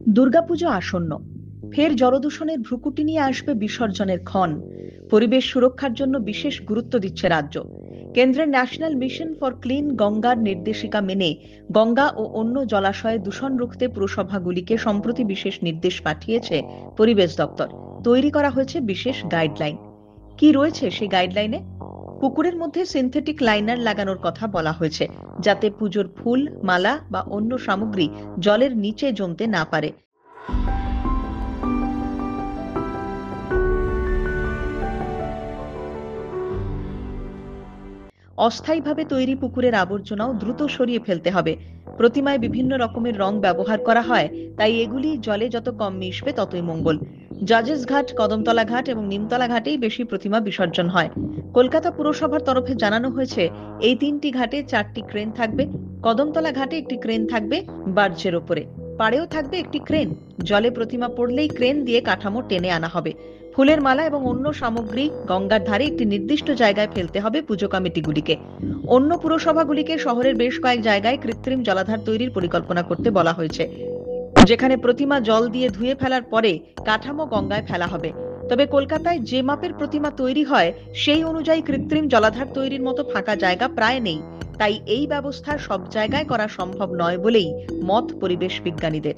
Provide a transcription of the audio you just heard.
দুর্গাপুজো আসন্ন, ফের জলদূষণের ভ্রুকুটি নিয়ে আসবে বিসর্জনের ক্ষণ। পরিবেশ সুরক্ষার জন্য বিশেষ গুরুত্ব দিচ্ছে রাজ্য। কেন্দ্রের ন্যাশনাল মিশন ফর ক্লিন গঙ্গার নির্দেশিকা মেনে গঙ্গা ও অন্য জলাশয়ে দূষণ রুখতে পুরসভাগুলিকে সম্প্রতি বিশেষ নির্দেশ পাঠিয়েছে পরিবেশ দপ্তর। তৈরি করা হয়েছে বিশেষ গাইডলাইন। কি রয়েছে সেই গাইডলাইনে? পুকুরের মধ্যে সিনথেটিক লাইনার লাগানোর কথা বলা হয়েছে, যাতে পুজোর ফুল, মালা বা অন্য সামগ্রী জলের নিচে জমতে না পারে। অস্থায়ীভাবে তৈরি পুকুরের আবর্জনাও দ্রুত সরিয়ে ফেলতে হবে। প্রতিমায় বিভিন্ন রকমের রং ব্যবহার করা হয়, তাই এগুলি জলে যত কম মিশবে ততই মঙ্গল। জাজেস ঘাট, কদমতলা ঘাট এবং নিমতলা ঘাটেই বেশি প্রতিমা বিসর্জন হয়। কলকাতা পুরসভার তরফে জানানো হয়েছে, এই তিনটি ঘাটে 4টি ক্রেন থাকবে। কদমতলা ঘাটে একটি ক্রেন থাকবে বার্জের ওপরে, পাড়েও থাকবে একটি ক্রেন। জলে প্রতিমা পড়লেই ক্রেন দিয়ে কাঠামো টেনে আনা হবে। ফুলের মালা এবং অন্য সামগ্রী গঙ্গার ধারে একটি নির্দিষ্ট জায়গায় ফেলতে হবে পুজো কমিটিগুলিকে। অন্য পুরসভাগুলিকে শহরের বেশ কয়েক জায়গায় কৃত্রিম জলাধার তৈরির পরিকল্পনা করতে বলা হয়েছে, যেখানে প্রতিমা জল দিয়ে ধুয়ে ফেলার পরে কাঠামো গঙ্গায় ফেলা হবে। তবে কলকাতায় যে মাপের প্রতিমা তৈরি হয়, সেই অনুযায়ী কৃত্রিম জলাধার তৈরির মতো ফাঁকা জায়গা প্রায় নেই। তাই এই ব্যবস্থা সব জায়গায় করা সম্ভব নয় বলেই মত পরিবেশ বিজ্ঞানীদের।